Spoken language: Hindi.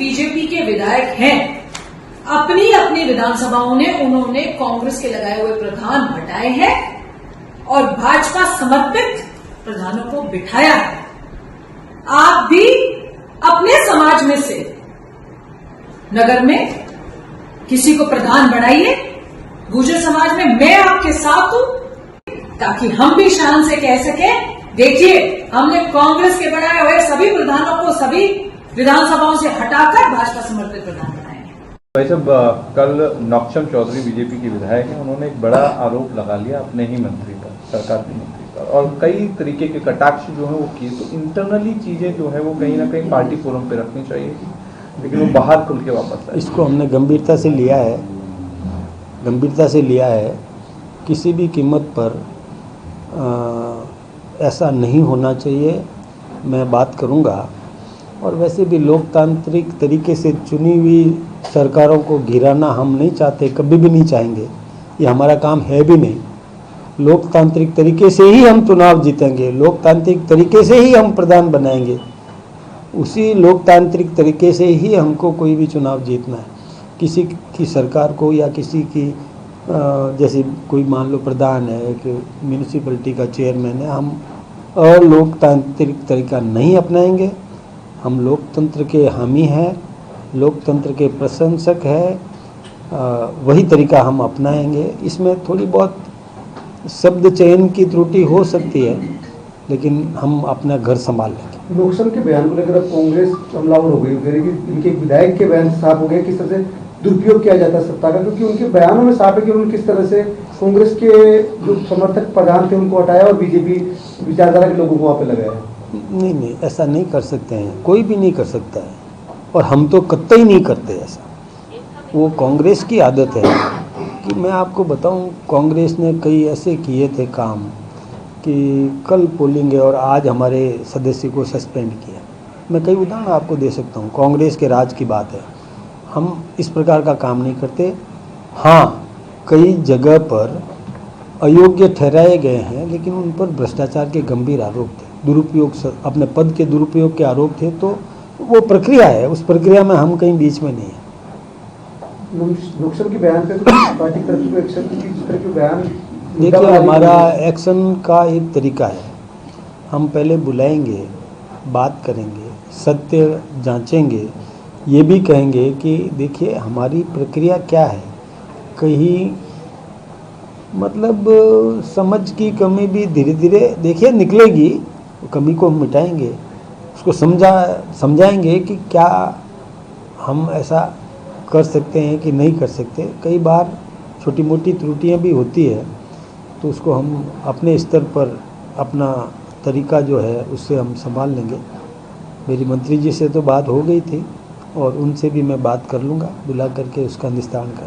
बीजेपी के विधायक हैं, अपनी अपनी विधानसभाओं ने उन्होंने कांग्रेस के लगाए हुए प्रधान हटाए हैं और भाजपा समर्पित प्रधानों को बिठाया है। आप भी अपने समाज में से नगर में किसी को प्रधान बनाइए। गुर्जर समाज में मैं आपके साथ हूं, ताकि हम भी शान से कह सके, देखिए हमने कांग्रेस के बनाए हुए सभी प्रधानों को सभी विधानसभाओं से हटाकर भाजपा समर्थित प्रधान बनाएंगे। भाई साहब, कल नौक्षम चौधरी बीजेपी के विधायक हैं, उन्होंने एक बड़ा आरोप लगा लिया अपने ही मंत्री पर, सरकार के मंत्री पर, और कई तरीके के कटाक्ष जो है वो किए। तो इंटरनली चीजें जो है वो कहीं ना कहीं पार्टी फोरम पे रखनी चाहिए, लेकिन वो बाहर खुल के वापस आए। इसको हमने गंभीरता से लिया है। किसी भी कीमत पर ऐसा नहीं होना चाहिए, मैं बात करूंगा। और वैसे भी लोकतांत्रिक तरीके से चुनी हुई सरकारों को गिराना हम नहीं चाहते, कभी भी नहीं चाहेंगे, ये हमारा काम है भी नहीं। लोकतांत्रिक तरीके से ही हम चुनाव जीतेंगे, लोकतांत्रिक तरीके से ही हम प्रधान बनाएंगे, उसी लोकतांत्रिक तरीके से ही हमको कोई भी चुनाव जीतना है। किसी की सरकार को या किसी की जैसे कोई मान लो प्रधान है, एक म्यूनिसिपैलिटी का चेयरमैन है, हम अलोकतांत्रिक तरीका नहीं अपनाएंगे। हम लोकतंत्र के हामी हैं, लोकतंत्र के प्रशंसक हैं, वही तरीका हम अपनाएंगे। इसमें थोड़ी बहुत शब्द चयन की त्रुटि हो सकती है, लेकिन हम अपना घर संभाल लेंगे। नौक्षम के बयान को लेकर अब कांग्रेस हमलावर हो गई, इनके विधायक के बयान साफ हो गए किस तरह से दुरुपयोग किया जाता है सत्ता का, क्योंकि उनके बयानों में साफ है कि उन्होंने किस तरह से कांग्रेस के जो समर्थक प्रधान थे उनको हटाया और बीजेपी विचारधारा के लोगों को वहाँ पे लगाया। नहीं, ऐसा नहीं कर सकते हैं, कोई भी नहीं कर सकता है, और हम तो कतई नहीं करते ऐसा। वो कांग्रेस की आदत है कि मैं आपको बताऊं, कांग्रेस ने कई ऐसे किए थे काम कि कल पोलिंग है और आज हमारे सदस्य को सस्पेंड किया। मैं कई उदाहरण आपको दे सकता हूँ, कांग्रेस के राज की बात है। हम इस प्रकार का काम नहीं करते। हाँ, कई जगह पर अयोग्य ठहराए गए हैं, लेकिन उन पर भ्रष्टाचार के गंभीर आरोप थे, दुरुपयोग, अपने पद के दुरुपयोग के आरोप थे। तो वो प्रक्रिया है, उस प्रक्रिया में हम कहीं बीच में नहीं है। लोकसभा के बयान पे पार्टी तरफ से एक्शन की तरह के बयान, देखिए हमारा एक्शन का एक तरीका है, हम पहले बुलाएंगे, बात करेंगे, सत्य जांचेंगे, ये भी कहेंगे कि देखिए हमारी प्रक्रिया क्या है। कहीं मतलब समझ की कमी भी धीरे धीरे देखिए निकलेगी, कमी को हम मिटाएंगे, उसको समझाएंगे कि क्या हम ऐसा कर सकते हैं कि नहीं कर सकते। कई बार छोटी मोटी त्रुटियां भी होती है, तो उसको हम अपने स्तर पर अपना तरीका जो है उससे हम संभाल लेंगे। मेरी मंत्री जी से तो बात हो गई थी और उनसे भी मैं बात कर लूँगा, बुला करके उसका निस्तारण कर